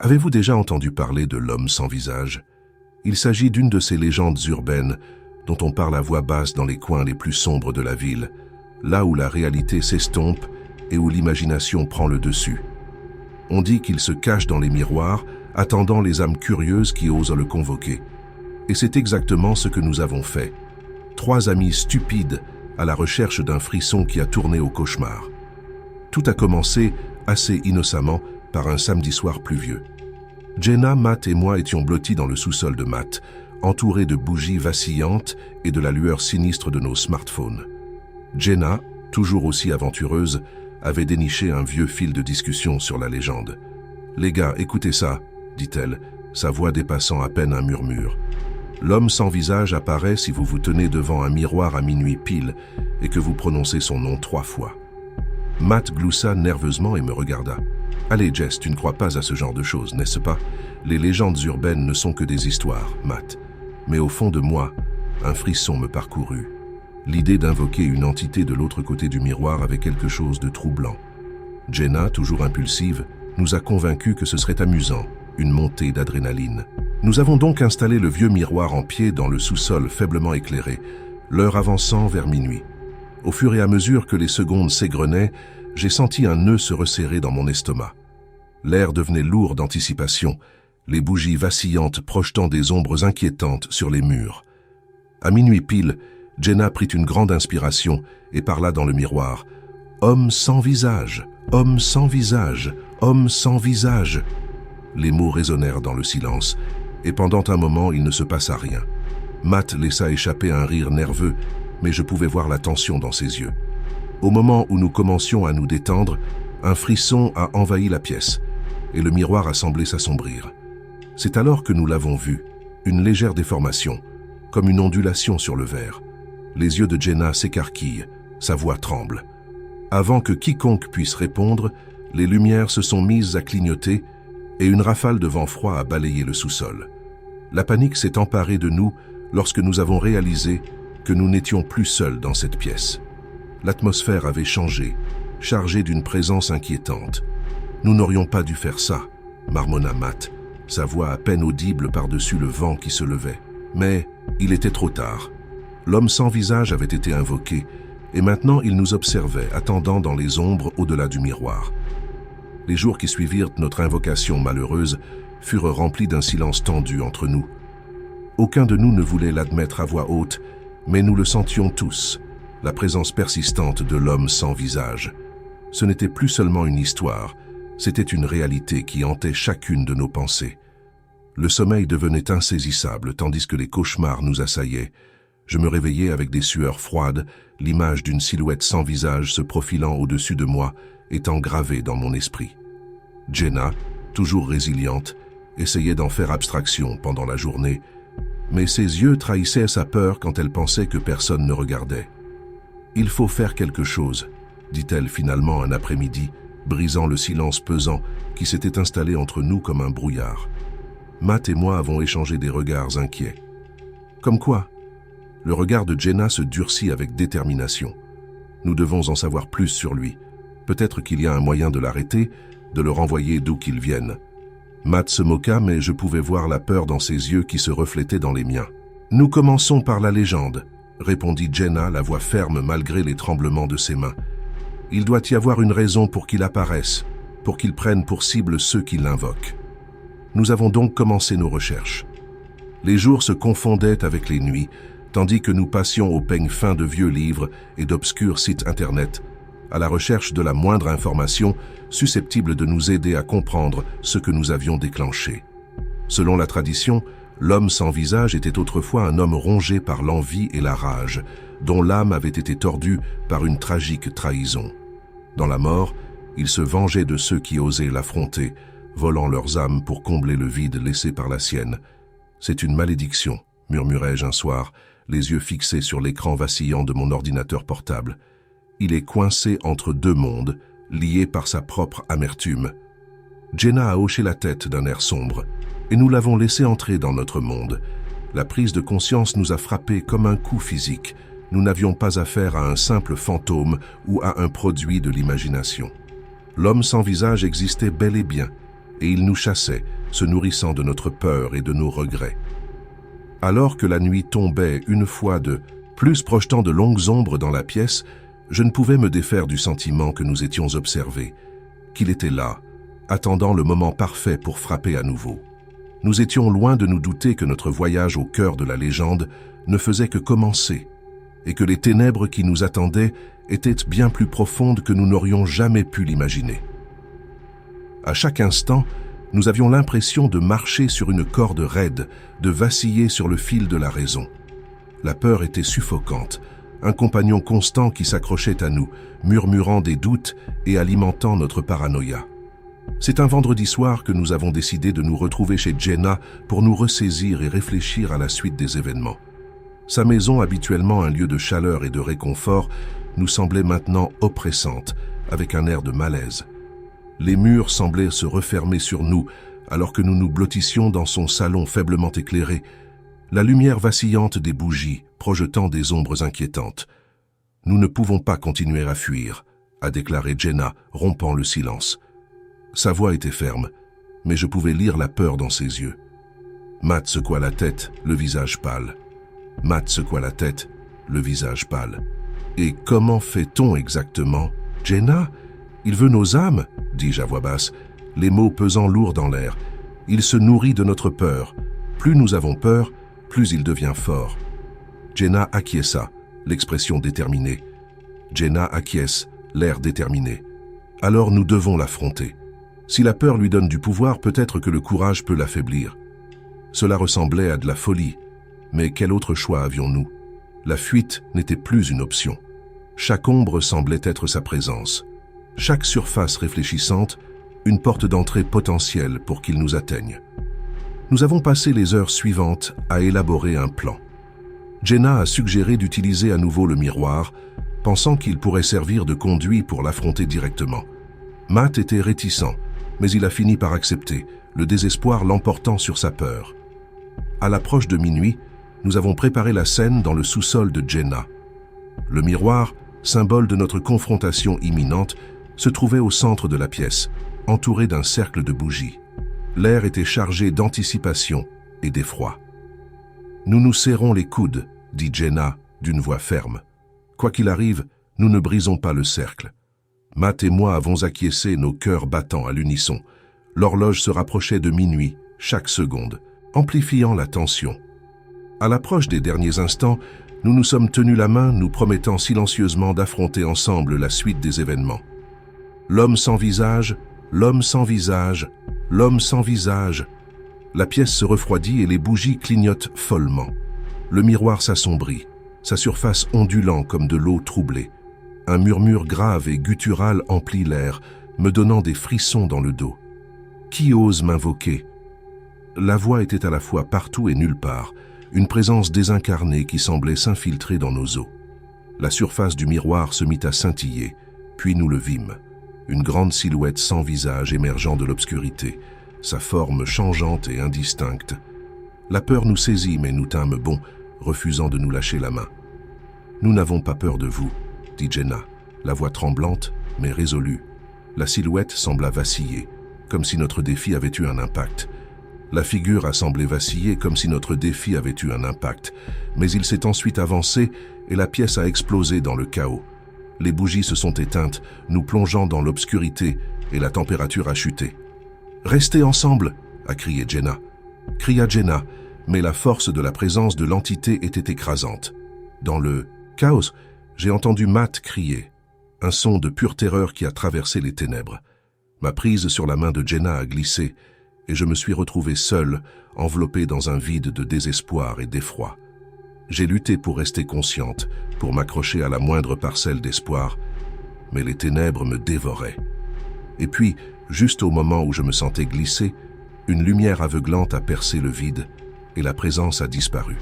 Avez-vous déjà entendu parler de l'homme sans visage? Il s'agit d'une de ces légendes urbaines dont on parle à voix basse dans les coins les plus sombres de la ville, là où la réalité s'estompe et où l'imagination prend le dessus. On dit qu'il se cache dans les miroirs, attendant les âmes curieuses qui osent le convoquer. Et c'est exactement ce que nous avons fait. 3 amis stupides à la recherche d'un frisson qui a tourné au cauchemar. Tout a commencé, assez innocemment, par un samedi soir pluvieux. Jenna, Matt et moi étions blottis dans le sous-sol de Matt, entourés de bougies vacillantes et de la lueur sinistre de nos smartphones. Jenna, toujours aussi aventureuse, avait déniché un vieux fil de discussion sur la légende. « Les gars, écoutez ça », dit-elle, sa voix dépassant à peine un murmure. « L'homme sans visage apparaît si vous vous tenez devant un miroir à minuit pile et que vous prononcez son nom 3 fois. » Matt gloussa nerveusement et me regarda. « Allez, Jess, tu ne crois pas à ce genre de choses, n'est-ce pas? Les légendes urbaines ne sont que des histoires, Matt. Mais au fond de moi, un frisson me parcourut. L'idée d'invoquer une entité de l'autre côté du miroir avait quelque chose de troublant. Jenna, toujours impulsive, nous a convaincus que ce serait amusant, une montée d'adrénaline. Nous avons donc installé le vieux miroir en pied dans le sous-sol faiblement éclairé, l'heure avançant vers minuit. Au fur et à mesure que les secondes s'égrenaient, j'ai senti un nœud se resserrer dans mon estomac. L'air devenait lourd d'anticipation, les bougies vacillantes projetant des ombres inquiétantes sur les murs. À minuit pile, Jenna prit une grande inspiration et parla dans le miroir. « Homme sans visage, homme sans visage, homme sans visage !» Les mots résonnèrent dans le silence, et pendant un moment, il ne se passa rien. Matt laissa échapper un rire nerveux, mais je pouvais voir la tension dans ses yeux. Au moment où nous commencions à nous détendre, un frisson a envahi la pièce, et le miroir a semblé s'assombrir. C'est alors que nous l'avons vu, une légère déformation, comme une ondulation sur le verre. Les yeux de Jenna s'écarquillent, sa voix tremble. Avant que quiconque puisse répondre, les lumières se sont mises à clignoter et une rafale de vent froid a balayé le sous-sol. La panique s'est emparée de nous lorsque nous avons réalisé que nous n'étions plus seuls dans cette pièce. L'atmosphère avait changé, chargée d'une présence inquiétante. « Nous n'aurions pas dû faire ça », marmonna Matt, sa voix à peine audible par-dessus le vent qui se levait. Mais il était trop tard. L'homme sans visage avait été invoqué, et maintenant il nous observait, attendant dans les ombres au-delà du miroir. Les jours qui suivirent notre invocation malheureuse furent remplis d'un silence tendu entre nous. Aucun de nous ne voulait l'admettre à voix haute, mais nous le sentions tous, la présence persistante de l'homme sans visage. Ce n'était plus seulement une histoire, c'était une réalité qui hantait chacune de nos pensées. Le sommeil devenait insaisissable tandis que les cauchemars nous assaillaient. Je me réveillais avec des sueurs froides, l'image d'une silhouette sans visage se profilant au-dessus de moi, étant gravée dans mon esprit. Jenna, toujours résiliente, essayait d'en faire abstraction pendant la journée, mais ses yeux trahissaient sa peur quand elle pensait que personne ne regardait. « Il faut faire quelque chose », dit-elle finalement un après-midi, brisant le silence pesant qui s'était installé entre nous comme un brouillard. Matt et moi avons échangé des regards inquiets. « Comme quoi ?» Le regard de Jenna se durcit avec détermination. Nous devons en savoir plus sur lui. Peut-être qu'il y a un moyen de l'arrêter, de le renvoyer d'où qu'il vienne. Matt se moqua, mais je pouvais voir la peur dans ses yeux qui se reflétaient dans les miens. « Nous commençons par la légende », répondit Jenna, la voix ferme malgré les tremblements de ses mains. « Il doit y avoir une raison pour qu'il apparaisse, pour qu'il prenne pour cible ceux qui l'invoquent. » Nous avons donc commencé nos recherches. Les jours se confondaient avec les nuits, tandis que nous passions au peigne fin de vieux livres et d'obscurs sites Internet, à la recherche de la moindre information susceptible de nous aider à comprendre ce que nous avions déclenché. Selon la tradition, l'homme sans visage était autrefois un homme rongé par l'envie et la rage, dont l'âme avait été tordue par une tragique trahison. Dans la mort, il se vengeait de ceux qui osaient l'affronter, volant leurs âmes pour combler le vide laissé par la sienne. « C'est une malédiction », murmurai-je un soir, les yeux fixés sur l'écran vacillant de mon ordinateur portable. Il est coincé entre 2 mondes, lié par sa propre amertume. Jenna a hoché la tête d'un air sombre, et nous l'avons laissé entrer dans notre monde. La prise de conscience nous a frappés comme un coup physique. Nous n'avions pas affaire à un simple fantôme ou à un produit de l'imagination. L'homme sans visage existait bel et bien, et il nous chassait, se nourrissant de notre peur et de nos regrets. Alors que la nuit tombait une fois de plus, projetant de longues ombres dans la pièce, je ne pouvais me défaire du sentiment que nous étions observés, qu'il était là, attendant le moment parfait pour frapper à nouveau. Nous étions loin de nous douter que notre voyage au cœur de la légende ne faisait que commencer, et que les ténèbres qui nous attendaient étaient bien plus profondes que nous n'aurions jamais pu l'imaginer. À chaque instant, nous avions l'impression de marcher sur une corde raide, de vaciller sur le fil de la raison. La peur était suffocante, un compagnon constant qui s'accrochait à nous, murmurant des doutes et alimentant notre paranoïa. C'est un vendredi soir que nous avons décidé de nous retrouver chez Jenna pour nous ressaisir et réfléchir à la suite des événements. Sa maison, habituellement un lieu de chaleur et de réconfort, nous semblait maintenant oppressante, avec un air de malaise. Les murs semblaient se refermer sur nous, alors que nous nous blottissions dans son salon faiblement éclairé, la lumière vacillante des bougies projetant des ombres inquiétantes. « Nous ne pouvons pas continuer à fuir », a déclaré Jenna, rompant le silence. Sa voix était ferme, mais je pouvais lire la peur dans ses yeux. Matt secoua la tête, le visage pâle. Matt secoua la tête, le visage pâle. « Et comment fait-on exactement, Jenna ? Il veut nos âmes ?» dis-je à voix basse, les mots pesant lourd dans l'air. « Il se nourrit de notre peur. Plus nous avons peur, plus il devient fort. » Jenna acquiesça, l'expression déterminée. Jenna acquiesce, l'air déterminé. Alors nous devons l'affronter. Si la peur lui donne du pouvoir, peut-être que le courage peut l'affaiblir. Cela ressemblait à de la folie. Mais quel autre choix avions-nous? La fuite n'était plus une option. Chaque ombre semblait être sa présence. Chaque surface réfléchissante, une porte d'entrée potentielle pour qu'il nous atteigne. Nous avons passé les heures suivantes à élaborer un plan. Jenna a suggéré d'utiliser à nouveau le miroir, pensant qu'il pourrait servir de conduit pour l'affronter directement. Matt était réticent, mais il a fini par accepter, le désespoir l'emportant sur sa peur. À l'approche de minuit, nous avons préparé la scène dans le sous-sol de Jenna. Le miroir, symbole de notre confrontation imminente, se trouvait au centre de la pièce, entouré d'un cercle de bougies. L'air était chargé d'anticipation et d'effroi. « Nous nous serrons les coudes », dit Jenna d'une voix ferme. « Quoi qu'il arrive, nous ne brisons pas le cercle. » Matt et moi avons acquiescé, nos cœurs battant à l'unisson. L'horloge se rapprochait de minuit, chaque seconde, amplifiant la tension. À l'approche des derniers instants, nous nous sommes tenus la main, nous promettant silencieusement d'affronter ensemble la suite des événements. L'homme sans visage, l'homme sans visage, l'homme sans visage. La pièce se refroidit et les bougies clignotent follement. Le miroir s'assombrit, sa surface ondulant comme de l'eau troublée. Un murmure grave et guttural emplit l'air, me donnant des frissons dans le dos. Qui ose m'invoquer? La voix était à la fois partout et nulle part, une présence désincarnée qui semblait s'infiltrer dans nos os. La surface du miroir se mit à scintiller, puis nous le vîmes. Une grande silhouette sans visage émergeant de l'obscurité, sa forme changeante et indistincte. La peur nous saisit, mais nous tîmes bon, refusant de nous lâcher la main. « Nous n'avons pas peur de vous », dit Jenna, la voix tremblante, mais résolue. La silhouette sembla vaciller, comme si notre défi avait eu un impact. La figure a semblé vaciller comme si notre défi avait eu un impact, mais il s'est ensuite avancé et la pièce a explosé dans le chaos. Les bougies se sont éteintes, nous plongeant dans l'obscurité et la température a chuté. « Restez ensemble !» a crié Jenna. Cria Jenna, mais la force de la présence de l'entité était écrasante. Dans le chaos, j'ai entendu Matt crier, un son de pure terreur qui a traversé les ténèbres. Ma prise sur la main de Jenna a glissé et je me suis retrouvé seul, enveloppé dans un vide de désespoir et d'effroi. J'ai lutté pour rester consciente, pour m'accrocher à la moindre parcelle d'espoir, mais les ténèbres me dévoraient. Et puis, juste au moment où je me sentais glisser, une lumière aveuglante a percé le vide et la présence a disparu.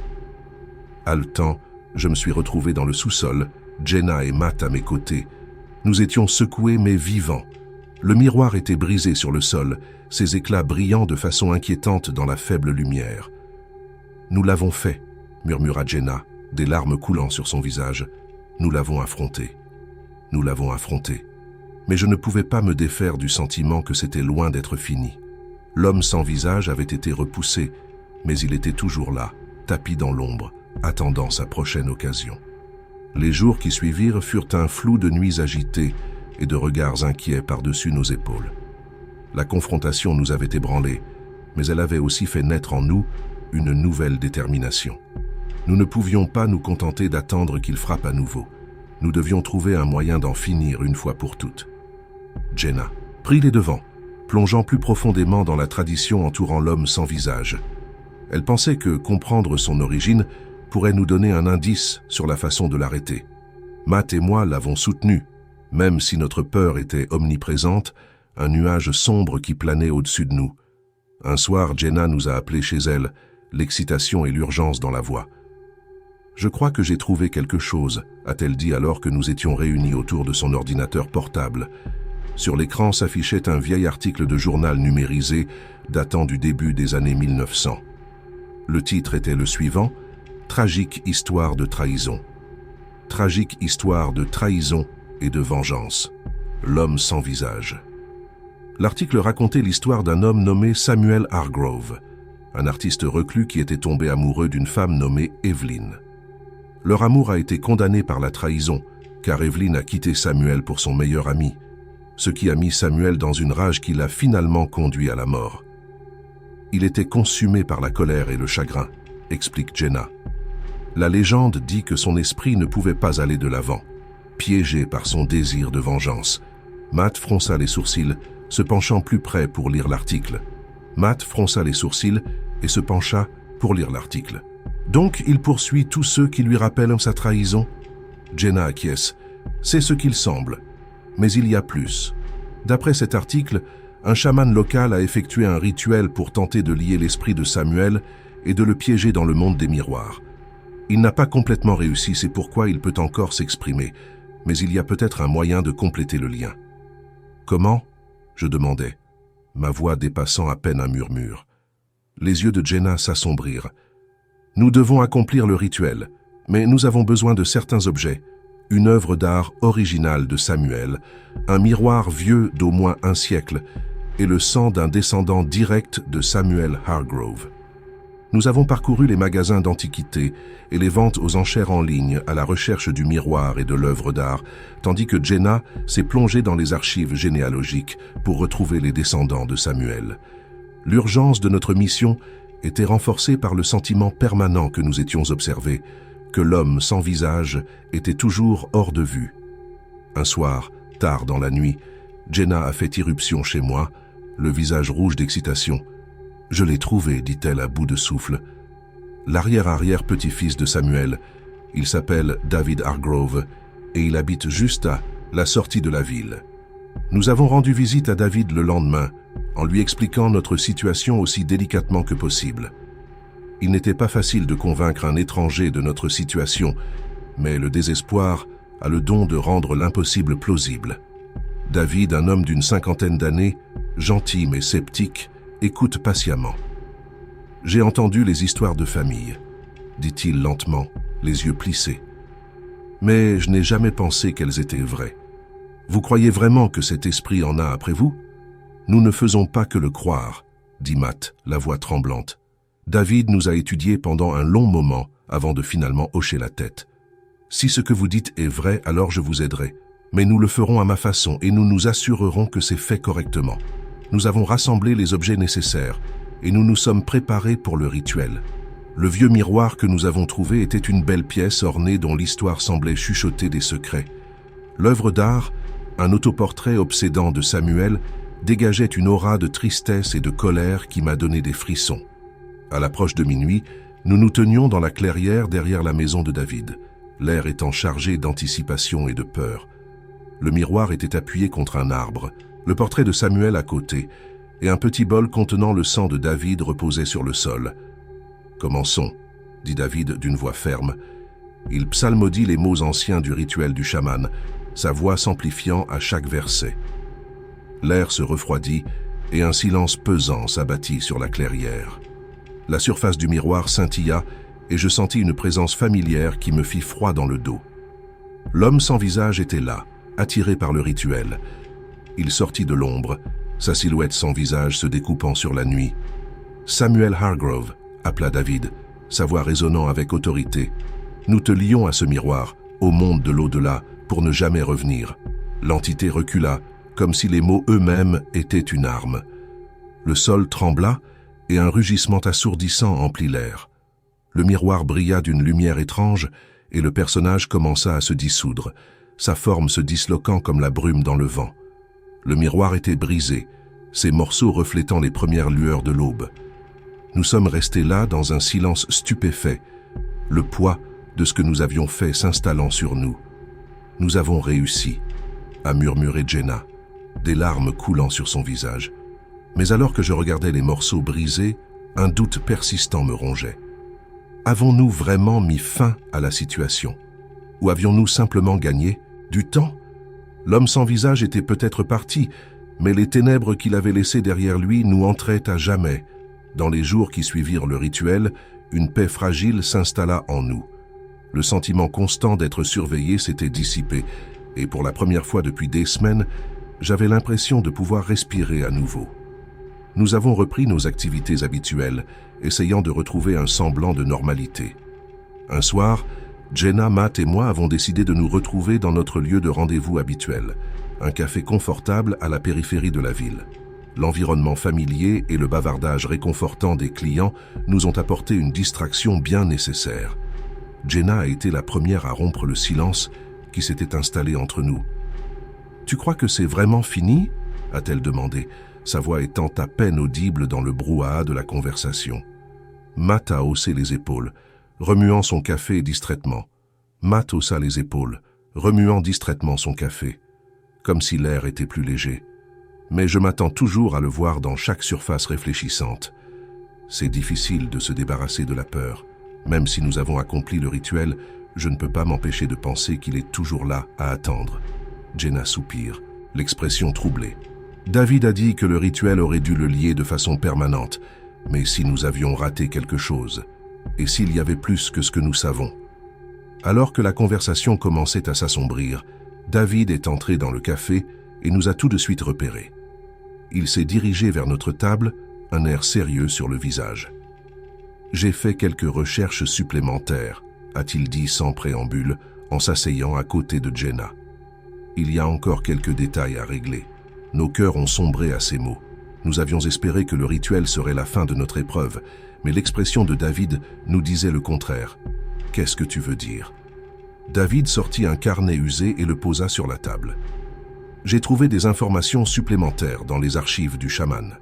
Haletant, je me suis retrouvé dans le sous-sol, Jenna et Matt à mes côtés. Nous étions secoués mais vivants. Le miroir était brisé sur le sol, ses éclats brillant de façon inquiétante dans la faible lumière. « Nous l'avons fait », murmura Jenna, des larmes coulant sur son visage. « Nous l'avons affronté. Nous l'avons affronté. » Mais je ne pouvais pas me défaire du sentiment que c'était loin d'être fini. L'homme sans visage avait été repoussé, mais il était toujours là, tapi dans l'ombre, attendant sa prochaine occasion. Les jours qui suivirent furent un flou de nuits agitées et de regards inquiets par-dessus nos épaules. La confrontation nous avait ébranlés, mais elle avait aussi fait naître en nous une nouvelle détermination. Nous ne pouvions pas nous contenter d'attendre qu'il frappe à nouveau. Nous devions trouver un moyen d'en finir une fois pour toutes. Jenna prit les devants, plongeant plus profondément dans la tradition entourant l'homme sans visage. Elle pensait que comprendre son origine pourrait nous donner un indice sur la façon de l'arrêter. Matt et moi l'avons soutenue, même si notre peur était omniprésente, un nuage sombre qui planait au-dessus de nous. Un soir, Jenna nous a appelés chez elle, l'excitation et l'urgence dans la voix. « Je crois que j'ai trouvé quelque chose », a-t-elle dit alors que nous étions réunis autour de son ordinateur portable. Sur l'écran s'affichait un vieil article de journal numérisé datant du début des années 1900. Le titre était le suivant, « Tragique histoire de trahison ». Tragique histoire de trahison et de vengeance. L'homme sans visage. L'article racontait l'histoire d'un homme nommé Samuel Hargrove, un artiste reclus qui était tombé amoureux d'une femme nommée Evelyn. Leur amour a été condamné par la trahison, car Evelyn a quitté Samuel pour son meilleur ami, ce qui a mis Samuel dans une rage qui l'a finalement conduit à la mort. Il était consumé par la colère et le chagrin, explique Jenna. La légende dit que son esprit ne pouvait pas aller de l'avant, piégé par son désir de vengeance. Matt fronça les sourcils, se penchant plus près pour lire l'article. Matt fronça les sourcils et se pencha pour lire l'article. Donc, il poursuit tous ceux qui lui rappellent sa trahison? Jenna acquiesce. C'est ce qu'il semble. Mais il y a plus. D'après cet article, un chaman local a effectué un rituel pour tenter de lier l'esprit de Samuel et de le piéger dans le monde des miroirs. Il n'a pas complètement réussi, c'est pourquoi il peut encore s'exprimer, mais il y a peut-être un moyen de compléter le lien. Comment? Je demandais, ma voix dépassant à peine un murmure. Les yeux de Jenna s'assombrirent. Nous devons accomplir le rituel, mais nous avons besoin de certains objets. Une œuvre d'art originale de Samuel, un miroir vieux d'au moins un siècle et le sang d'un descendant direct de Samuel Hargrove. Nous avons parcouru les magasins d'antiquités et les ventes aux enchères en ligne à la recherche du miroir et de l'œuvre d'art, tandis que Jenna s'est plongée dans les archives généalogiques pour retrouver les descendants de Samuel. L'urgence de notre mission était renforcée par le sentiment permanent que nous étions observés, que l'homme sans visage était toujours hors de vue. Un soir, tard dans la nuit, Jenna a fait irruption chez moi, le visage rouge d'excitation. « Je l'ai trouvé », dit-elle à bout de souffle. L'arrière-arrière-petit-fils de Samuel. Il s'appelle David Hargrove et il habite juste à la sortie de la ville. Nous avons rendu visite à David le lendemain, en lui expliquant notre situation aussi délicatement que possible. Il n'était pas facile de convaincre un étranger de notre situation, mais le désespoir a le don de rendre l'impossible plausible. David, un homme d'une cinquantaine d'années, gentil mais sceptique, écoute patiemment. « J'ai entendu les histoires de famille, » dit-il lentement, les yeux plissés. « Mais je n'ai jamais pensé qu'elles étaient vraies. Vous croyez vraiment que cet esprit en a après vous? Nous ne faisons pas que le croire, » dit Matt, la voix tremblante. David nous a étudiés pendant un long moment avant de finalement hocher la tête. « Si ce que vous dites est vrai, alors je vous aiderai. Mais nous le ferons à ma façon et nous nous assurerons que c'est fait correctement. Nous avons rassemblé les objets nécessaires et nous nous sommes préparés pour le rituel. Le vieux miroir que nous avons trouvé était une belle pièce ornée dont l'histoire semblait chuchoter des secrets. L'œuvre d'art, un autoportrait obsédant de Samuel, dégageait une aura de tristesse et de colère qui m'a donné des frissons. À l'approche de minuit, nous nous tenions dans la clairière derrière la maison de David, l'air étant chargé d'anticipation et de peur. Le miroir était appuyé contre un arbre, le portrait de Samuel à côté, et un petit bol contenant le sang de David reposait sur le sol. « Commençons », dit David d'une voix ferme. Il psalmodie les mots anciens du rituel du chaman, sa voix s'amplifiant à chaque verset. L'air se refroidit et un silence pesant s'abattit sur la clairière. La surface du miroir scintilla et je sentis une présence familière qui me fit froid dans le dos. L'homme sans visage était là, attiré par le rituel. Il sortit de l'ombre, sa silhouette sans visage se découpant sur la nuit. « Samuel Hargrove », appela David, sa voix résonnant avec autorité. « Nous te lions à ce miroir, au monde de l'au-delà, pour ne jamais revenir. » L'entité recula, comme si les mots eux-mêmes étaient une arme. Le sol trembla et un rugissement assourdissant emplit l'air. Le miroir brilla d'une lumière étrange et le personnage commença à se dissoudre, sa forme se disloquant comme la brume dans le vent. Le miroir était brisé, ses morceaux reflétant les premières lueurs de l'aube. Nous sommes restés là dans un silence stupéfait, le poids de ce que nous avions fait s'installant sur nous. « Nous avons réussi », a murmuré Jenna, des larmes coulant sur son visage. Mais alors que je regardais les morceaux brisés, un doute persistant me rongeait. Avons-nous vraiment mis fin à la situation? Ou avions-nous simplement gagné du temps? L'homme sans visage était peut-être parti, mais les ténèbres qu'il avait laissées derrière lui nous entraient à jamais. Dans les jours qui suivirent le rituel, une paix fragile s'installa en nous. Le sentiment constant d'être surveillé s'était dissipé, et pour la première fois depuis des semaines, j'avais l'impression de pouvoir respirer à nouveau. Nous avons repris nos activités habituelles, essayant de retrouver un semblant de normalité. Un soir, Jenna, Matt et moi avons décidé de nous retrouver dans notre lieu de rendez-vous habituel, un café confortable à la périphérie de la ville. L'environnement familier et le bavardage réconfortant des clients nous ont apporté une distraction bien nécessaire. Jenna a été la première à rompre le silence qui s'était installé entre nous. « Tu crois que c'est vraiment fini ?» a-t-elle demandé, sa voix étant à peine audible dans le brouhaha de la conversation. Matt a haussé les épaules, remuant son café distraitement. Matt haussa les épaules, remuant distraitement son café, comme si l'air était plus léger. Mais je m'attends toujours à le voir dans chaque surface réfléchissante. C'est difficile de se débarrasser de la peur. Même si nous avons accompli le rituel, je ne peux pas m'empêcher de penser qu'il est toujours là à attendre. Jenna soupire, l'expression troublée. David a dit que le rituel aurait dû le lier de façon permanente, mais si nous avions raté quelque chose, et s'il y avait plus que ce que nous savons. Alors que la conversation commençait à s'assombrir, David est entré dans le café et nous a tout de suite repérés. Il s'est dirigé vers notre table, un air sérieux sur le visage. « J'ai fait quelques recherches supplémentaires », a-t-il dit sans préambule, en s'asseyant à côté de Jenna. « Il y a encore quelques détails à régler. » Nos cœurs ont sombré à ces mots. Nous avions espéré que le rituel serait la fin de notre épreuve, mais l'expression de David nous disait le contraire. « Qu'est-ce que tu veux dire ?» David sortit un carnet usé et le posa sur la table. « J'ai trouvé des informations supplémentaires dans les archives du chaman.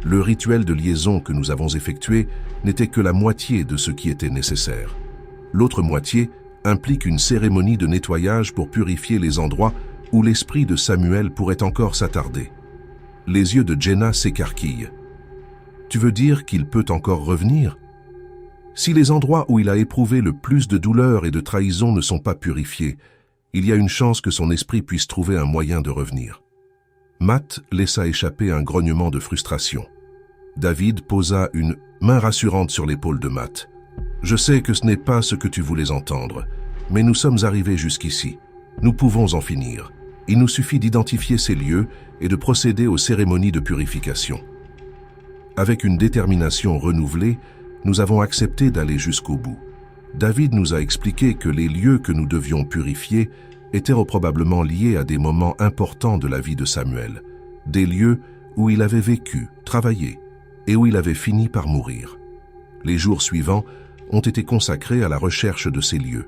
Le rituel de liaison que nous avons effectué n'était que la moitié de ce qui était nécessaire. L'autre moitié implique une cérémonie de nettoyage pour purifier les endroits où l'esprit de Samuel pourrait encore s'attarder. » Les yeux de Jenna s'écarquillent. « Tu veux dire qu'il peut encore revenir ? Si les endroits où il a éprouvé le plus de douleur et de trahison ne sont pas purifiés, il y a une chance que son esprit puisse trouver un moyen de revenir. » Matt laissa échapper un grognement de frustration. David posa une main rassurante sur l'épaule de Matt. « Je sais que ce n'est pas ce que tu voulais entendre, mais nous sommes arrivés jusqu'ici. Nous pouvons en finir. Il nous suffit d'identifier ces lieux et de procéder aux cérémonies de purification. » Avec une détermination renouvelée, nous avons accepté d'aller jusqu'au bout. David nous a expliqué que les lieux que nous devions purifier étaient probablement liés à des moments importants de la vie de Samuel, des lieux où il avait vécu, travaillé, et où il avait fini par mourir. Les jours suivants ont été consacrés à la recherche de ces lieux.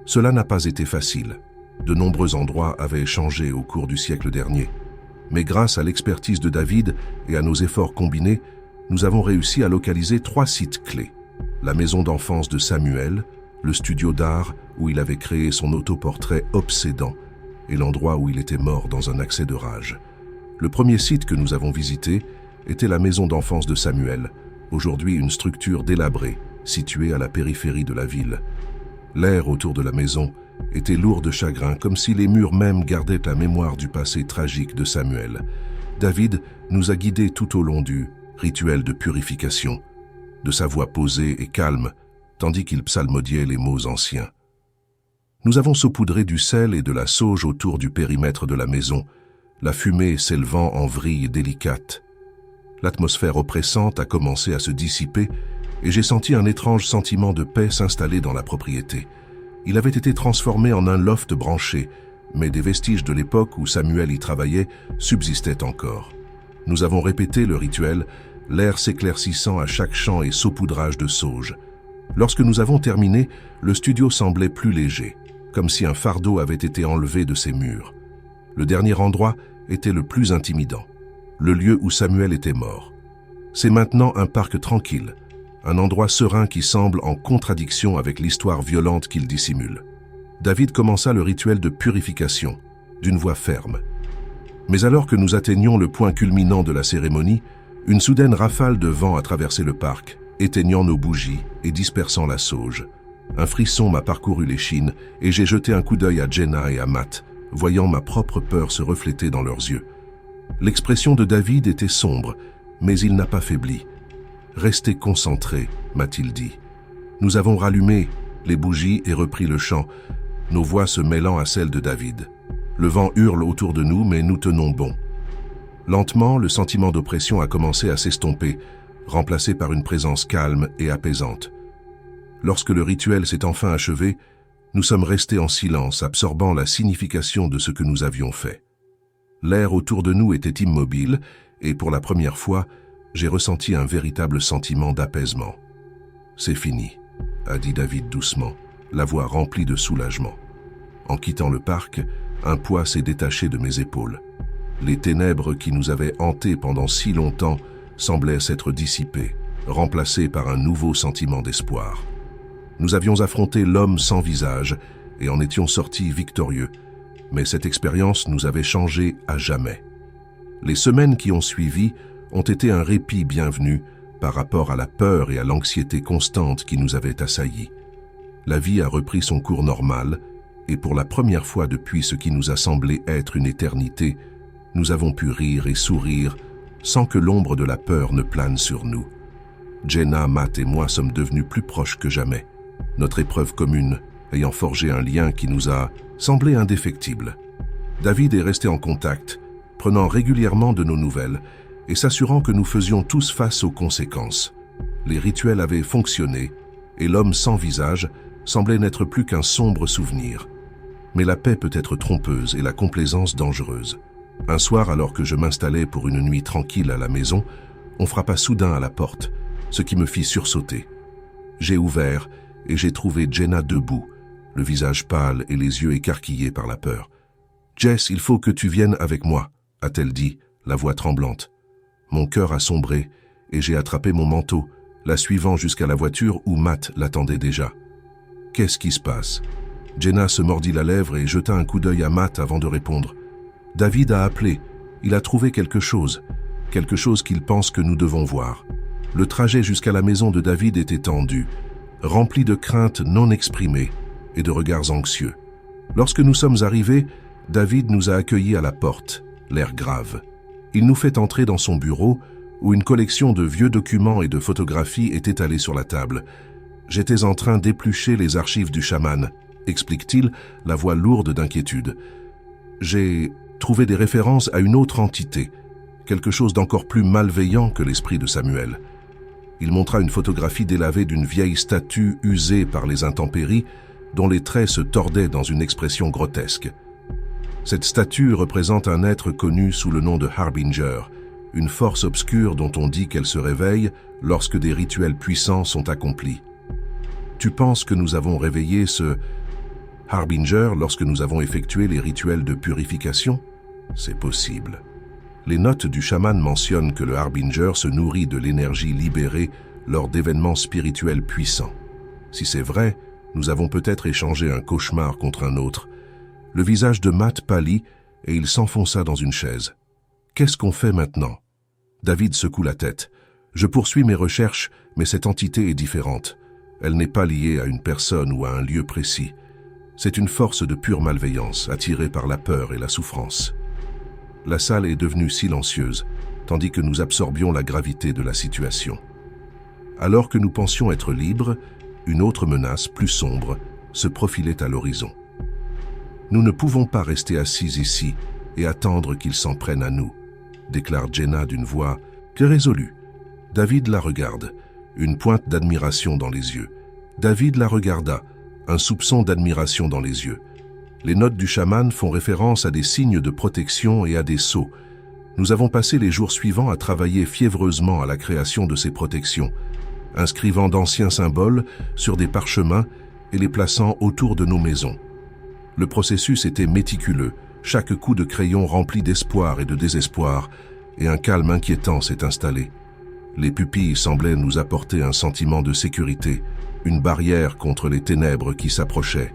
Cela n'a pas été facile. De nombreux endroits avaient changé au cours du siècle dernier. Mais grâce à l'expertise de David et à nos efforts combinés, nous avons réussi à localiser 3 sites clés. La maison d'enfance de Samuel, le studio d'art où il avait créé son autoportrait obsédant et l'endroit où il était mort dans un accès de rage. Le premier site que nous avons visité était la maison d'enfance de Samuel, aujourd'hui une structure délabrée, située à la périphérie de la ville. L'air autour de la maison était lourd de chagrin, comme si les murs même gardaient la mémoire du passé tragique de Samuel. David nous a guidés tout au long du rituel de purification, de sa voix posée et calme, tandis qu'il psalmodiait les mots anciens. Nous avons saupoudré du sel et de la sauge autour du périmètre de la maison, la fumée s'élevant en vrille délicate. L'atmosphère oppressante a commencé à se dissiper et j'ai senti un étrange sentiment de paix s'installer dans la propriété. Il avait été transformé en un loft branché, mais des vestiges de l'époque où Samuel y travaillait subsistaient encore. Nous avons répété le rituel, l'air s'éclaircissant à chaque chant et saupoudrage de sauge. Lorsque nous avons terminé, le studio semblait plus léger, comme si un fardeau avait été enlevé de ses murs. Le dernier endroit était le plus intimidant, le lieu où Samuel était mort. C'est maintenant un parc tranquille, un endroit serein qui semble en contradiction avec l'histoire violente qu'il dissimule. David commença le rituel de purification, d'une voix ferme. Mais alors que nous atteignions le point culminant de la cérémonie, une soudaine rafale de vent a traversé le parc, éteignant nos bougies et dispersant la sauge. Un frisson m'a parcouru l'échine et j'ai jeté un coup d'œil à Jenna et à Matt, voyant ma propre peur se refléter dans leurs yeux. L'expression de David était sombre, mais il n'a pas faibli. « Restez concentrés », m'a-t-il dit. Nous avons rallumé les bougies et repris le chant, nos voix se mêlant à celles de David. Le vent hurle autour de nous, mais nous tenons bon. Lentement, le sentiment d'oppression a commencé à s'estomper, remplacé par une présence calme et apaisante. Lorsque le rituel s'est enfin achevé, nous sommes restés en silence, absorbant la signification de ce que nous avions fait. L'air autour de nous était immobile, et pour la première fois, j'ai ressenti un véritable sentiment d'apaisement. « C'est fini », a dit David doucement, la voix remplie de soulagement. En quittant le parc, un poids s'est détaché de mes épaules. Les ténèbres qui nous avaient hantés pendant si longtemps semblaient s'être dissipées, remplacées par un nouveau sentiment d'espoir. Nous avions affronté l'homme sans visage et en étions sortis victorieux, mais cette expérience nous avait changés à jamais. Les semaines qui ont suivi ont été un répit bienvenu par rapport à la peur et à l'anxiété constante qui nous avaient assaillis. La vie a repris son cours normal, et pour la première fois depuis ce qui nous a semblé être une éternité, nous avons pu rire et sourire sans que l'ombre de la peur ne plane sur nous. Jenna, Matt et moi sommes devenus plus proches que jamais, notre épreuve commune ayant forgé un lien qui nous a semblé indéfectible. David est resté en contact, prenant régulièrement de nos nouvelles et s'assurant que nous faisions tous face aux conséquences. Les rituels avaient fonctionné et l'homme sans visage semblait n'être plus qu'un sombre souvenir. Mais la paix peut être trompeuse et la complaisance dangereuse. Un soir, alors que je m'installais pour une nuit tranquille à la maison, on frappa soudain à la porte, ce qui me fit sursauter. J'ai ouvert et j'ai trouvé Jenna debout, le visage pâle et les yeux écarquillés par la peur. « Jess, il faut que tu viennes avec moi », a-t-elle dit, la voix tremblante. Mon cœur a sombré et j'ai attrapé mon manteau, la suivant jusqu'à la voiture où Matt l'attendait déjà. « Qu'est-ce qui se passe ?» Jenna se mordit la lèvre et jeta un coup d'œil à Matt avant de répondre. « David a appelé. Il a trouvé quelque chose qu'il pense que nous devons voir. » Le trajet jusqu'à la maison de David était tendu, rempli de craintes non exprimées et de regards anxieux. Lorsque nous sommes arrivés, David nous a accueillis à la porte, l'air grave. Il nous fait entrer dans son bureau, où une collection de vieux documents et de photographies est étalée sur la table. « J'étais en train d'éplucher les archives du chaman », explique-t-il, la voix lourde d'inquiétude. « J'ai trouvé des références à une autre entité, quelque chose d'encore plus malveillant que l'esprit de Samuel. » Il montra une photographie délavée d'une vieille statue usée par les intempéries, dont les traits se tordaient dans une expression grotesque. Cette statue représente un être connu sous le nom de Harbinger, une force obscure dont on dit qu'elle se réveille lorsque des rituels puissants sont accomplis. Tu penses que nous avons réveillé ce Harbinger lorsque nous avons effectué les rituels de purification? C'est possible. Les notes du chaman mentionnent que le Harbinger se nourrit de l'énergie libérée lors d'événements spirituels puissants. Si c'est vrai, nous avons peut-être échangé un cauchemar contre un autre. Le visage de Matt pâlit et il s'enfonça dans une chaise. Qu'est-ce qu'on fait maintenant? David secoue la tête. Je poursuis mes recherches, mais cette entité est différente. Elle n'est pas liée à une personne ou à un lieu précis. C'est une force de pure malveillance, attirée par la peur et la souffrance. La salle est devenue silencieuse, tandis que nous absorbions la gravité de la situation. Alors que nous pensions être libres, une autre menace, plus sombre, se profilait à l'horizon. Nous ne pouvons pas rester assis ici et attendre qu'ils s'en prennent à nous, déclare Jenna d'une voix très résolue. David la regarde, une pointe d'admiration dans les yeux. David la regarda, un soupçon d'admiration dans les yeux. Les notes du chaman font référence à des signes de protection et à des sceaux. Nous avons passé les jours suivants à travailler fiévreusement à la création de ces protections, inscrivant d'anciens symboles sur des parchemins et les plaçant autour de nos maisons. Le processus était méticuleux, chaque coup de crayon rempli d'espoir et de désespoir, et un calme inquiétant s'est installé. Les pupilles semblaient nous apporter un sentiment de sécurité, une barrière contre les ténèbres qui s'approchaient.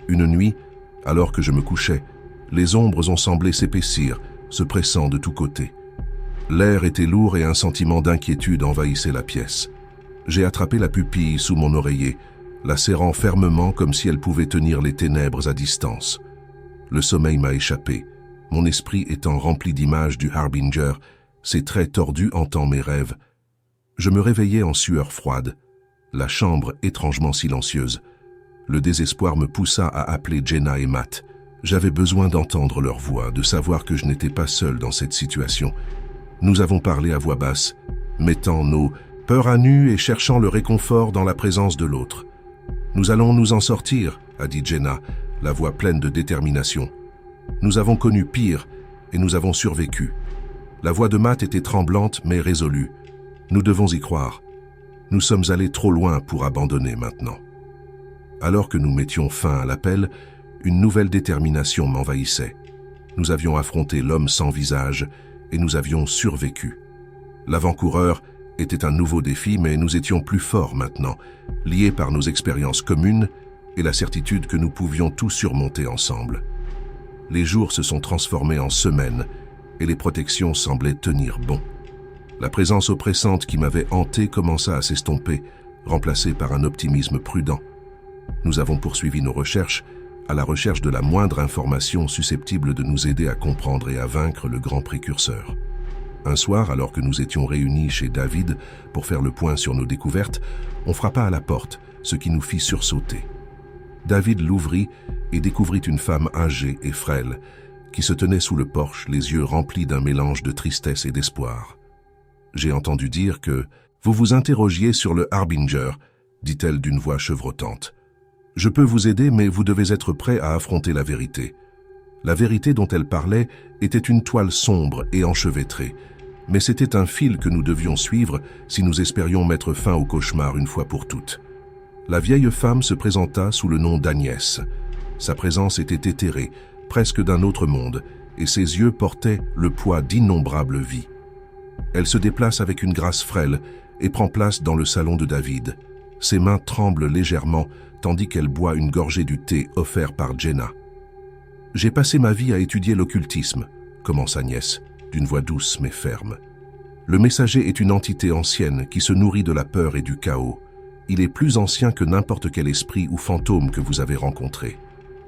Une nuit, alors que je me couchais, les ombres ont semblé s'épaissir, se pressant de tous côtés. L'air était lourd et un sentiment d'inquiétude envahissait la pièce. J'ai attrapé la pupille sous mon oreiller, la serrant fermement comme si elle pouvait tenir les ténèbres à distance. Le sommeil m'a échappé, mon esprit étant rempli d'images du Harbinger, ses traits tordus hantant mes rêves. Je me réveillais en sueur froide, la chambre étrangement silencieuse. Le désespoir me poussa à appeler Jenna et Matt. J'avais besoin d'entendre leur voix, de savoir que je n'étais pas seul dans cette situation. Nous avons parlé à voix basse, mettant nos peurs à nu et cherchant le réconfort dans la présence de l'autre. « Nous allons nous en sortir », a dit Jenna, la voix pleine de détermination. « Nous avons connu pire et nous avons survécu. » La voix de Matt était tremblante mais résolue. « Nous devons y croire. Nous sommes allés trop loin pour abandonner maintenant. » Alors que nous mettions fin à l'appel, une nouvelle détermination m'envahissait. Nous avions affronté l'homme sans visage et nous avions survécu. L'avant-coureur était un nouveau défi, mais nous étions plus forts maintenant, liés par nos expériences communes et la certitude que nous pouvions tout surmonter ensemble. Les jours se sont transformés en semaines et les protections semblaient tenir bon. La présence oppressante qui m'avait hanté commença à s'estomper, remplacée par un optimisme prudent. Nous avons poursuivi nos recherches, à la recherche de la moindre information susceptible de nous aider à comprendre et à vaincre le grand précurseur. Un soir, alors que nous étions réunis chez David pour faire le point sur nos découvertes, on frappa à la porte, ce qui nous fit sursauter. David l'ouvrit et découvrit une femme âgée et frêle, qui se tenait sous le porche, les yeux remplis d'un mélange de tristesse et d'espoir. « J'ai entendu dire que vous vous interrogiez sur le Harbinger », dit-elle d'une voix chevrotante. « Je peux vous aider, mais vous devez être prêt à affronter la vérité. » La vérité dont elle parlait était une toile sombre et enchevêtrée, mais c'était un fil que nous devions suivre si nous espérions mettre fin au cauchemar une fois pour toutes. La vieille femme se présenta sous le nom d'Agnès. Sa présence était éthérée, presque d'un autre monde, et ses yeux portaient le poids d'innombrables vies. Elle se déplace avec une grâce frêle et prend place dans le salon de David. Ses mains tremblent légèrement tandis qu'elle boit une gorgée du thé offert par Jenna. « J'ai passé ma vie à étudier l'occultisme », commence Agnès, d'une voix douce mais ferme. « Le messager est une entité ancienne qui se nourrit de la peur et du chaos. Il est plus ancien que n'importe quel esprit ou fantôme que vous avez rencontré.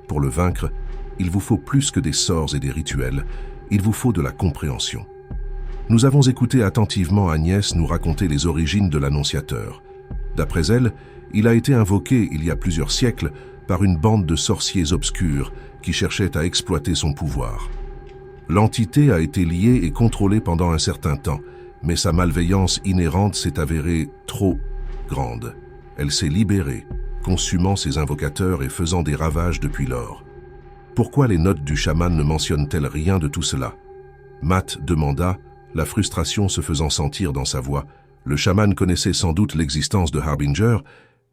Pour le vaincre, il vous faut plus que des sorts et des rituels, il vous faut de la compréhension. » Nous avons écouté attentivement Agnès nous raconter les origines de l'Annonciateur. D'après elle, il a été invoqué il y a plusieurs siècles par une bande de sorciers obscurs qui cherchaient à exploiter son pouvoir. L'entité a été liée et contrôlée pendant un certain temps, mais sa malveillance inhérente s'est avérée trop grande. Elle s'est libérée, consumant ses invocateurs et faisant des ravages depuis lors. Pourquoi les notes du chaman ne mentionnent-elles rien de tout cela? Matt demanda, la frustration se faisant sentir dans sa voix. Le chaman connaissait sans doute l'existence de Harbinger,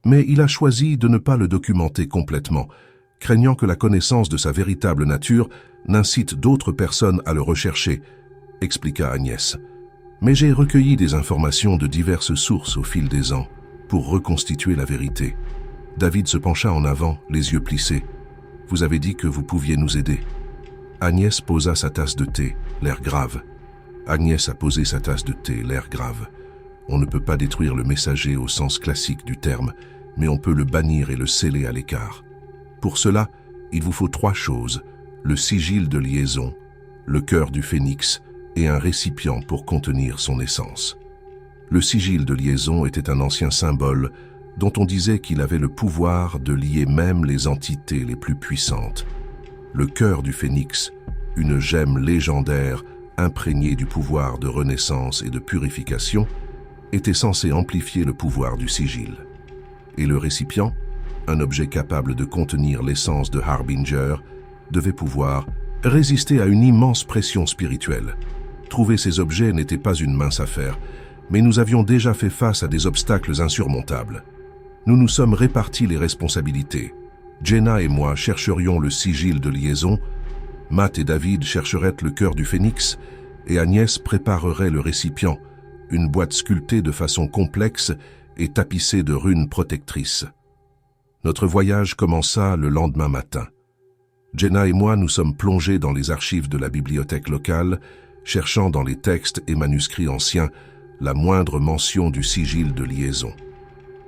mais il a choisi de ne pas le documenter complètement, craignant que la connaissance de sa véritable nature n'incite d'autres personnes à le rechercher, expliqua Agnès. Mais j'ai recueilli des informations de diverses sources au fil des ans pour reconstituer la vérité. David se pencha en avant, les yeux plissés. « Vous avez dit que vous pouviez nous aider. » Agnès posa sa tasse de thé, l'air grave. Agnès a posé sa tasse de thé, l'air grave. On ne peut pas détruire le messager au sens classique du terme, mais on peut le bannir et le sceller à l'écart. Pour cela, il vous faut 3 choses, le sigil de liaison, le cœur du phénix et un récipient pour contenir son essence. Le sigil de liaison était un ancien symbole dont on disait qu'il avait le pouvoir de lier même les entités les plus puissantes. Le cœur du phénix, une gemme légendaire imprégnée du pouvoir de renaissance et de purification, était censé amplifier le pouvoir du sigil. Et le récipient, un objet capable de contenir l'essence de Harbinger, devait pouvoir résister à une immense pression spirituelle. Trouver ces objets n'était pas une mince affaire, mais nous avions déjà fait face à des obstacles insurmontables. Nous nous sommes répartis les responsabilités. Jenna et moi chercherions le sigil de liaison, Matt et David chercheraient le cœur du phénix, et Agnès préparerait le récipient, une boîte sculptée de façon complexe et tapissée de runes protectrices. Notre voyage commença le lendemain matin. Jenna et moi nous sommes plongés dans les archives de la bibliothèque locale, cherchant dans les textes et manuscrits anciens la moindre mention du sigil de liaison.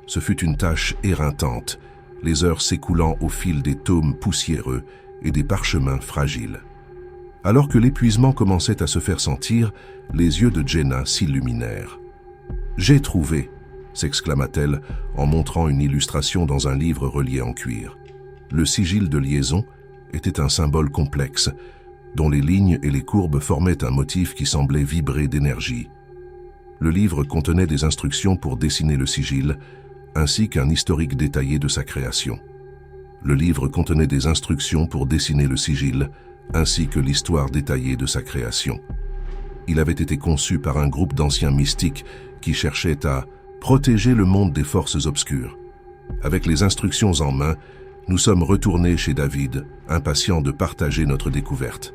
Ce fut une tâche éreintante, les heures s'écoulant au fil des tomes poussiéreux et des parchemins fragiles. Alors que l'épuisement commençait à se faire sentir, les yeux de Jenna s'illuminèrent. « J'ai trouvé !» s'exclama-t-elle en montrant une illustration dans un livre relié en cuir. Le sigil de liaison était un symbole complexe, dont les lignes et les courbes formaient un motif qui semblait vibrer d'énergie. Le livre contenait des instructions pour dessiner le sigil, ainsi qu'un historique détaillé de sa création. Le livre contenait des instructions pour dessiner le sigil, ainsi que l'histoire détaillée de sa création. Il avait été conçu par un groupe d'anciens mystiques qui cherchaient à protéger le monde des forces obscures. Avec les instructions en main, nous sommes retournés chez David, impatients de partager notre découverte.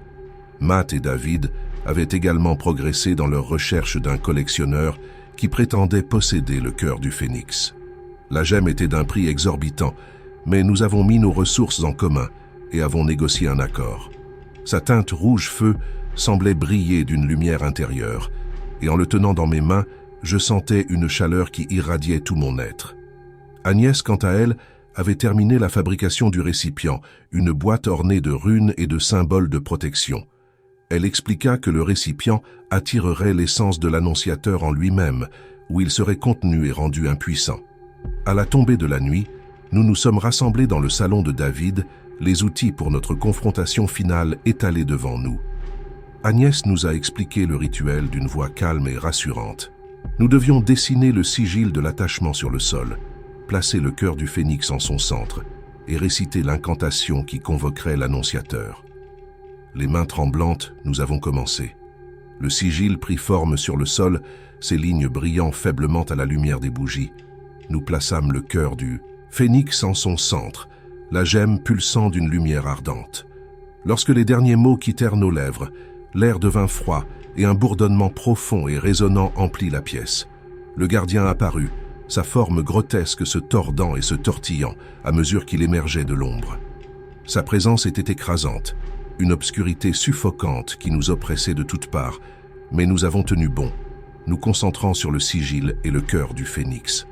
Matt et David avaient également progressé dans leur recherche d'un collectionneur qui prétendait posséder le cœur du phénix. La gemme était d'un prix exorbitant, mais nous avons mis nos ressources en commun et avons négocié un accord. Sa teinte rouge-feu semblait briller d'une lumière intérieure, et en le tenant dans mes mains, je sentais une chaleur qui irradiait tout mon être. Agnès, quant à elle, avait terminé la fabrication du récipient, une boîte ornée de runes et de symboles de protection. Elle expliqua que le récipient attirerait l'essence de l'annonciateur en lui-même, où il serait contenu et rendu impuissant. À la tombée de la nuit, nous nous sommes rassemblés dans le salon de David, les outils pour notre confrontation finale étalés devant nous. Agnès nous a expliqué le rituel d'une voix calme et rassurante. Nous devions dessiner le sigil de l'attachement sur le sol, placer le cœur du phénix en son centre et réciter l'incantation qui convoquerait l'annonciateur. Les mains tremblantes, nous avons commencé. Le sigil prit forme sur le sol, ses lignes brillant faiblement à la lumière des bougies. Nous plaçâmes le cœur du phénix en son centre, la gemme pulsant d'une lumière ardente. Lorsque les derniers mots quittèrent nos lèvres, l'air devint froid et un bourdonnement profond et résonnant emplit la pièce. Le gardien apparut, sa forme grotesque se tordant et se tortillant à mesure qu'il émergeait de l'ombre. Sa présence était écrasante, une obscurité suffocante qui nous oppressait de toutes parts, mais nous avons tenu bon, nous concentrant sur le sigil et le cœur du phénix.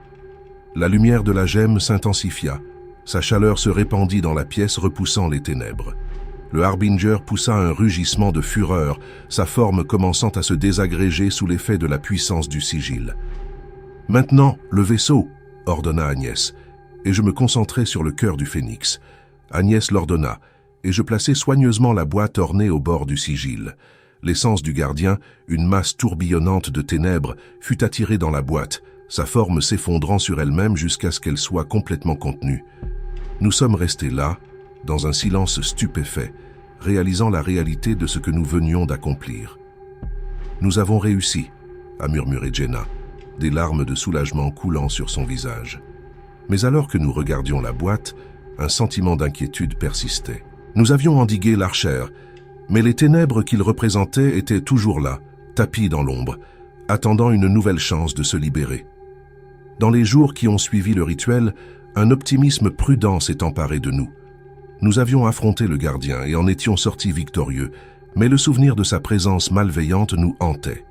La lumière de la gemme s'intensifia, sa chaleur se répandit dans la pièce repoussant les ténèbres. Le Harbinger poussa un rugissement de fureur, sa forme commençant à se désagréger sous l'effet de la puissance du sigil. « Maintenant, le vaisseau !» ordonna Agnès, et je me concentrai sur le cœur du phénix. Agnès l'ordonna, et je plaçai soigneusement la boîte ornée au bord du sigil. L'essence du gardien, une masse tourbillonnante de ténèbres, fut attirée dans la boîte, sa forme s'effondrant sur elle-même jusqu'à ce qu'elle soit complètement contenue. Nous sommes restés là, dans un silence stupéfait, réalisant la réalité de ce que nous venions d'accomplir. « Nous avons réussi », a murmuré Jenna, des larmes de soulagement coulant sur son visage. Mais alors que nous regardions la boîte, un sentiment d'inquiétude persistait. Nous avions endigué l'Archer, mais les ténèbres qu'il représentait étaient toujours là, tapis dans l'ombre, attendant une nouvelle chance de se libérer. Dans les jours qui ont suivi le rituel, un optimisme prudent s'est emparé de nous. Nous avions affronté le gardien et en étions sortis victorieux, mais le souvenir de sa présence malveillante nous hantait.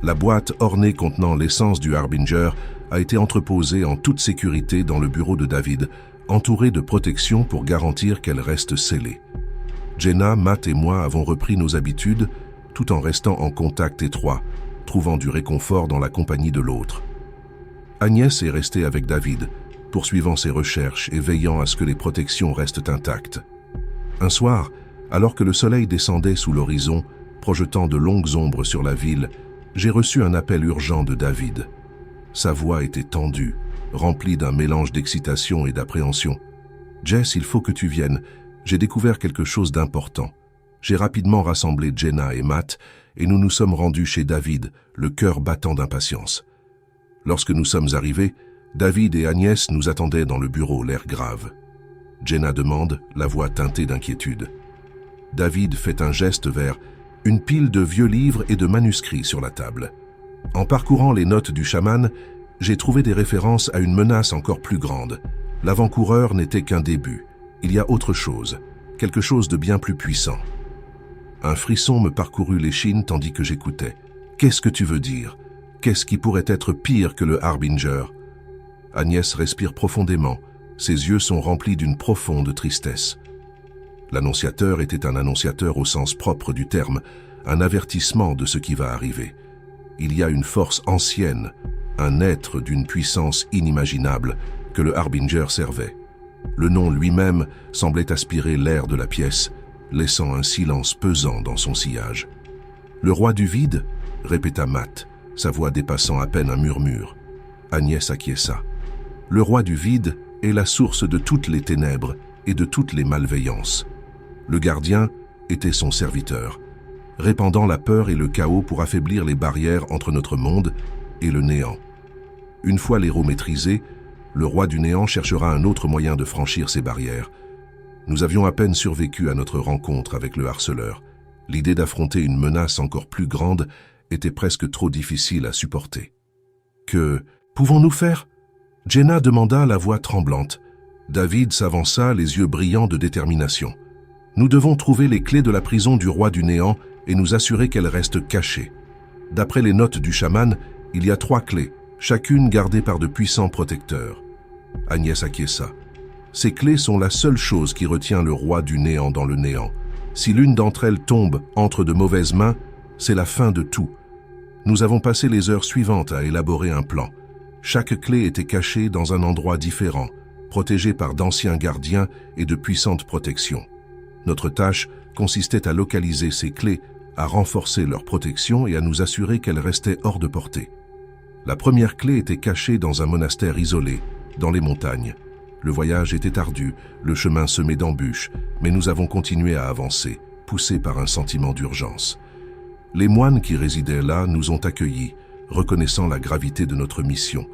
La boîte ornée contenant l'essence du Harbinger a été entreposée en toute sécurité dans le bureau de David, entourée de protection pour garantir qu'elle reste scellée. Jenna, Matt et moi avons repris nos habitudes, tout en restant en contact étroit, trouvant du réconfort dans la compagnie de l'autre. Agnès est restée avec David, poursuivant ses recherches et veillant à ce que les protections restent intactes. Un soir, Alors que le soleil descendait sous l'horizon, projetant de longues ombres sur la ville, j'ai reçu un appel urgent de David. Sa voix était tendue, remplie d'un mélange d'excitation et d'appréhension. « Jess, il faut que tu viennes. J'ai découvert quelque chose d'important. » J'ai rapidement rassemblé Jenna et Matt et nous nous sommes rendus chez David, le cœur battant d'impatience. Lorsque nous sommes arrivés, David et Agnès nous attendaient dans le bureau, l'air grave. Jenna demande, la voix teintée d'inquiétude. David fait un geste vers une pile de vieux livres et de manuscrits sur la table. En parcourant les notes du chaman, j'ai trouvé des références à une menace encore plus grande. L'avant-coureur n'était qu'un début. Il y a autre chose, quelque chose de bien plus puissant. Un frisson me parcourut l'échine tandis que j'écoutais. Qu'est-ce que tu veux dire? Qu'est-ce qui pourrait être pire que le Harbinger? Agnès respire profondément. Ses yeux sont remplis d'une profonde tristesse. L'annonciateur était un annonciateur au sens propre du terme, un avertissement de ce qui va arriver. Il y a une force ancienne, un être d'une puissance inimaginable que le Harbinger servait. Le nom lui-même semblait aspirer l'air de la pièce, laissant un silence pesant dans son sillage. « Le roi du vide ?» répéta Matt, sa voix dépassant à peine un murmure. Agnès acquiesça. « Le roi du vide est la source de toutes les ténèbres et de toutes les malveillances. Le gardien était son serviteur, répandant la peur et le chaos pour affaiblir les barrières entre notre monde et le néant. Une fois l'héros maîtrisé, le roi du néant cherchera un autre moyen de franchir ces barrières. Nous avions à peine survécu à notre rencontre avec le harceleur. L'idée d'affronter une menace encore plus grande était presque trop difficile à supporter. « Que pouvons-nous faire ?» Jenna demanda, la voix tremblante. David s'avança, les yeux brillants de détermination. « Nous devons trouver les clés de la prison du roi du néant et nous assurer qu'elles restent cachées. D'après les notes du chaman, il y a 3 clés, chacune gardée par de puissants protecteurs. » Agnès acquiesça. Ces clés sont la seule chose qui retient le roi du néant dans le néant. Si l'une d'entre elles tombe entre de mauvaises mains, c'est la fin de tout. Nous avons passé les heures suivantes à élaborer un plan. Chaque clé était cachée dans un endroit différent, protégée par d'anciens gardiens et de puissantes protections. Notre tâche consistait à localiser ces clés, à renforcer leur protection et à nous assurer qu'elles restaient hors de portée. La première clé était cachée dans un monastère isolé, dans les montagnes. Le voyage était ardu, le chemin semé d'embûches, mais nous avons continué à avancer, poussés par un sentiment d'urgence. Les moines qui résidaient là nous ont accueillis, reconnaissant la gravité de notre mission.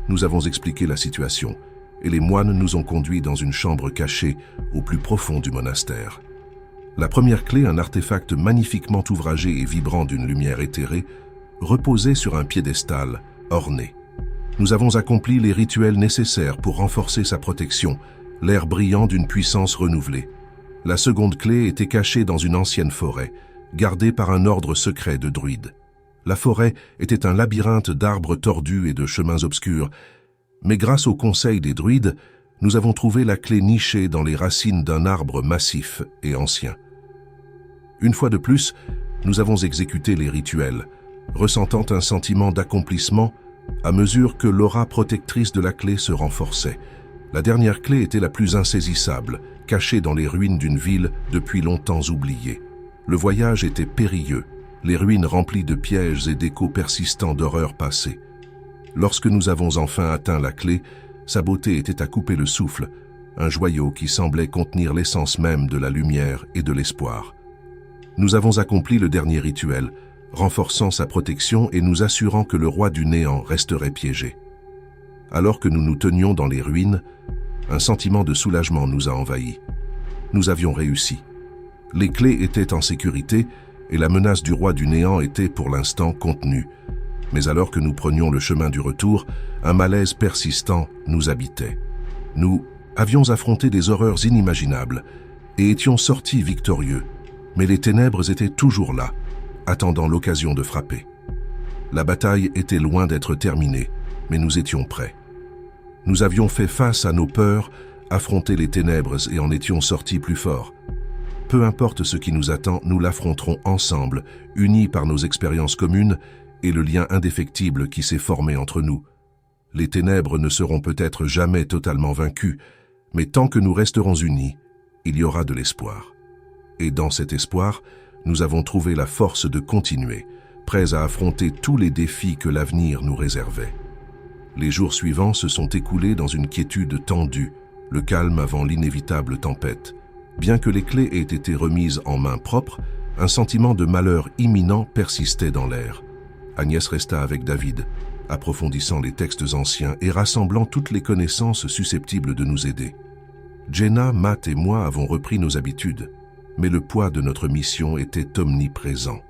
Nous avons expliqué la situation, et les moines nous ont conduits dans une chambre cachée au plus profond du monastère. La première clé, un artefact magnifiquement ouvragé et vibrant d'une lumière éthérée, reposait sur un piédestal orné. Nous avons accompli les rituels nécessaires pour renforcer sa protection, l'air brillant d'une puissance renouvelée. La seconde clé était cachée dans une ancienne forêt, gardée par un ordre secret de druides. La forêt était un labyrinthe d'arbres tordus et de chemins obscurs, mais grâce au conseil des druides, nous avons trouvé la clé nichée dans les racines d'un arbre massif et ancien. Une fois de plus, nous avons exécuté les rituels, ressentant un sentiment d'accomplissement à mesure que l'aura protectrice de la clé se renforçait. La dernière clé était la plus insaisissable, cachée dans les ruines d'une ville depuis longtemps oubliée. Le voyage était périlleux, les ruines remplies de pièges et d'échos persistants d'horreurs passées. Lorsque nous avons enfin atteint la clé, sa beauté était à couper le souffle, un joyau qui semblait contenir l'essence même de la lumière et de l'espoir. Nous avons accompli le dernier rituel, renforçant sa protection et nous assurant que le roi du néant resterait piégé. Alors que nous nous tenions dans les ruines, un sentiment de soulagement nous a envahis. Nous avions réussi. Les clés étaient en sécurité et la menace du roi du néant était pour l'instant contenue. Mais alors que nous prenions le chemin du retour, un malaise persistant nous habitait. Nous avions affronté des horreurs inimaginables et étions sortis victorieux, mais les ténèbres étaient toujours là, attendant l'occasion de frapper. La bataille était loin d'être terminée, mais nous étions prêts. Nous avions fait face à nos peurs, affronté les ténèbres et en étions sortis plus forts. Peu importe ce qui nous attend, nous l'affronterons ensemble, unis par nos expériences communes et le lien indéfectible qui s'est formé entre nous. Les ténèbres ne seront peut-être jamais totalement vaincues, mais tant que nous resterons unis, il y aura de l'espoir. Et dans cet espoir, nous avons trouvé la force de continuer, prêts à affronter tous les défis que l'avenir nous réservait. Les jours suivants se sont écoulés dans une quiétude tendue, le calme avant l'inévitable tempête. Bien que les clés aient été remises en main propre, un sentiment de malheur imminent persistait dans l'air. Agnès resta avec David, approfondissant les textes anciens et rassemblant toutes les connaissances susceptibles de nous aider. Jenna, Matt et moi avons repris nos habitudes, mais le poids de notre mission était omniprésent.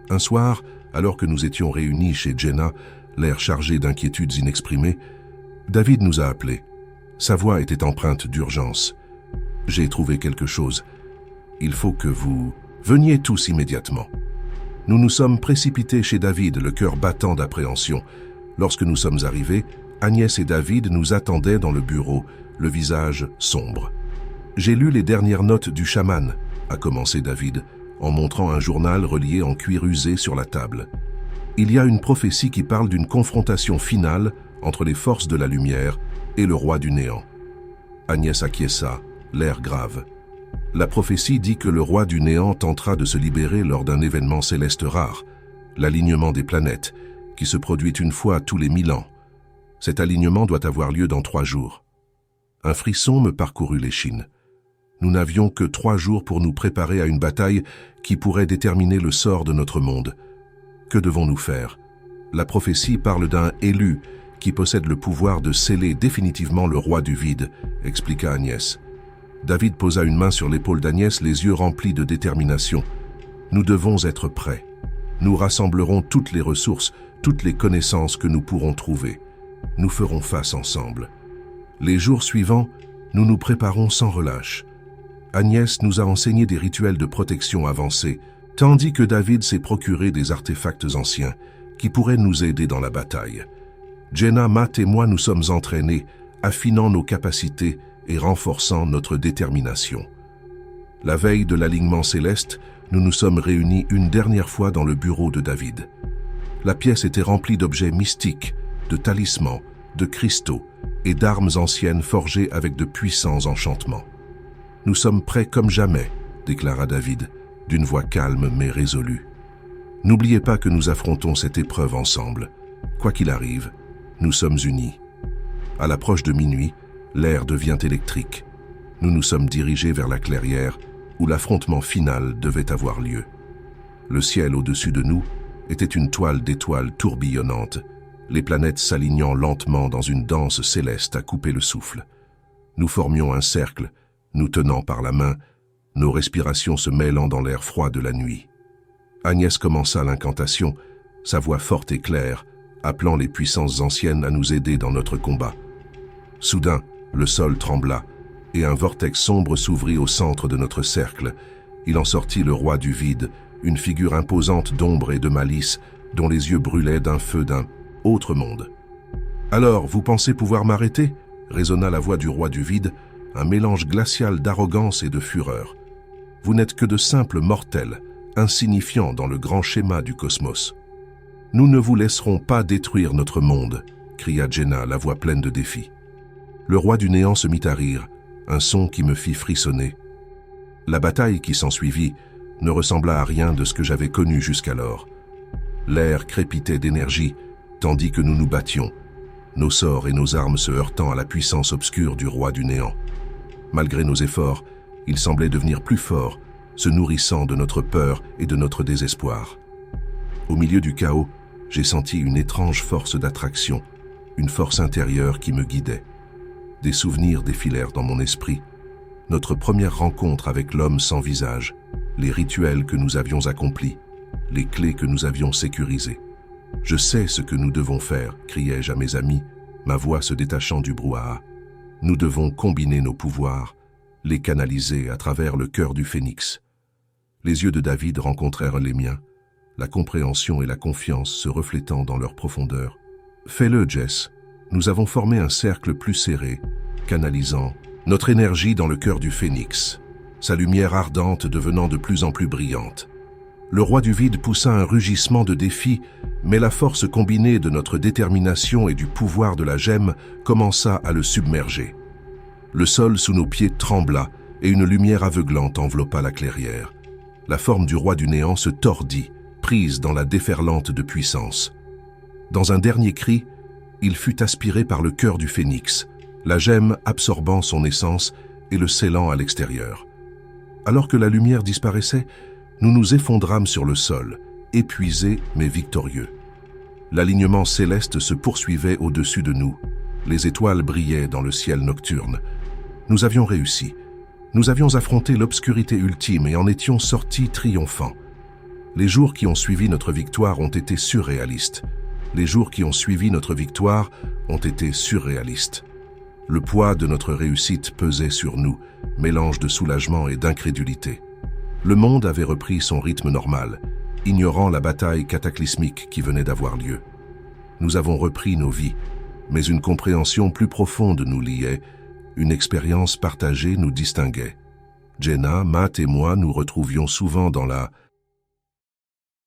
Un soir, alors que nous étions réunis chez Jenna, l'air chargé d'inquiétudes inexprimées, David nous a appelés. Sa voix était empreinte d'urgence. « J'ai trouvé quelque chose. Il faut que vous veniez tous immédiatement. » Nous nous sommes précipités chez David, le cœur battant d'appréhension. Lorsque nous sommes arrivés, Agnès et David nous attendaient dans le bureau, le visage sombre. « J'ai lu les dernières notes du chaman », a commencé David, en montrant un journal relié en cuir usé sur la table. Il y a une prophétie qui parle d'une confrontation finale entre les forces de la lumière et le roi du néant. Agnès acquiesça, l'air grave. La prophétie dit que le roi du néant tentera de se libérer lors d'un événement céleste rare, l'alignement des planètes, qui se produit une fois tous les 1000 ans. Cet alignement doit avoir lieu dans 3 jours. Un frisson me parcourut l'échine. Nous n'avions que 3 jours pour nous préparer à une bataille qui pourrait déterminer le sort de notre monde. Que devons-nous faire? La prophétie parle d'un élu qui possède le pouvoir de sceller définitivement le roi du vide, expliqua Agnès. David posa une main sur l'épaule d'Agnès, les yeux remplis de détermination. Nous devons être prêts. Nous rassemblerons toutes les ressources, toutes les connaissances que nous pourrons trouver. Nous ferons face ensemble. Les jours suivants, nous nous préparons sans relâche. Agnès nous a enseigné des rituels de protection avancés, tandis que David s'est procuré des artefacts anciens qui pourraient nous aider dans la bataille. Jenna, Matt et moi nous sommes entraînés, affinant nos capacités et renforçant notre détermination. La veille de l'alignement céleste, nous nous sommes réunis une dernière fois dans le bureau de David. La pièce était remplie d'objets mystiques, de talismans, de cristaux et d'armes anciennes forgées avec de puissants enchantements. « Nous sommes prêts comme jamais », déclara David, d'une voix calme mais résolue. « N'oubliez pas que nous affrontons cette épreuve ensemble. Quoi qu'il arrive, nous sommes unis. » À l'approche de minuit, l'air devient électrique. Nous nous sommes dirigés vers la clairière où l'affrontement final devait avoir lieu. Le ciel au-dessus de nous était une toile d'étoiles tourbillonnantes, les planètes s'alignant lentement dans une danse céleste à couper le souffle. Nous formions un cercle, nous tenant par la main, nos respirations se mêlant dans l'air froid de la nuit. Agnès commença l'incantation, sa voix forte et claire, appelant les puissances anciennes à nous aider dans notre combat. Soudain, le sol trembla, et un vortex sombre s'ouvrit au centre de notre cercle. Il en sortit le roi du vide, une figure imposante d'ombre et de malice, dont les yeux brûlaient d'un feu d'un autre monde. « Alors, vous pensez pouvoir m'arrêter » résonna la voix du roi du vide, un mélange glacial d'arrogance et de fureur. « Vous n'êtes que de simples mortels, insignifiants dans le grand schéma du cosmos. »« Nous ne vous laisserons pas détruire notre monde » cria Jenna, la voix pleine de défi. Le roi du néant se mit à rire, un son qui me fit frissonner. La bataille qui s'ensuivit ne ressembla à rien de ce que j'avais connu jusqu'alors. L'air crépitait d'énergie, tandis que nous nous battions, nos sorts et nos armes se heurtant à la puissance obscure du roi du néant. Malgré nos efforts, il semblait devenir plus fort, se nourrissant de notre peur et de notre désespoir. Au milieu du chaos, j'ai senti une étrange force d'attraction, une force intérieure qui me guidait. Des souvenirs défilèrent dans mon esprit. Notre première rencontre avec l'homme sans visage, les rituels que nous avions accomplis, les clés que nous avions sécurisées. « Je sais ce que nous devons faire », criai-je à mes amis, ma voix se détachant du brouhaha. « Nous devons combiner nos pouvoirs, les canaliser à travers le cœur du phénix. » Les yeux de David rencontrèrent les miens, la compréhension et la confiance se reflétant dans leur profondeur. « Fais-le, Jess. Nous avons formé un cercle plus serré, canalisant notre énergie dans le cœur du phénix, sa lumière ardente devenant de plus en plus brillante. Le roi du vide poussa un rugissement de défi, mais la force combinée de notre détermination et du pouvoir de la gemme commença à le submerger. Le sol sous nos pieds trembla, et une lumière aveuglante enveloppa la clairière. La forme du roi du néant se tordit, prise dans la déferlante de puissance. Dans un dernier cri, il fut aspiré par le cœur du phénix, la gemme absorbant son essence et le scellant à l'extérieur. Alors que la lumière disparaissait, nous nous effondrâmes sur le sol, épuisés mais victorieux. L'alignement céleste se poursuivait au-dessus de nous. Les étoiles brillaient dans le ciel nocturne. Nous avions réussi. Nous avions affronté l'obscurité ultime et en étions sortis triomphants. Les jours qui ont suivi notre victoire ont été surréalistes. Les jours qui ont suivi notre victoire ont été surréalistes. Le poids de notre réussite pesait sur nous, mélange de soulagement et d'incrédulité. Le monde avait repris son rythme normal, ignorant la bataille cataclysmique qui venait d'avoir lieu. Nous avons repris nos vies, mais une compréhension plus profonde nous liait, une expérience partagée nous distinguait. Jenna, Matt et moi nous retrouvions souvent dans la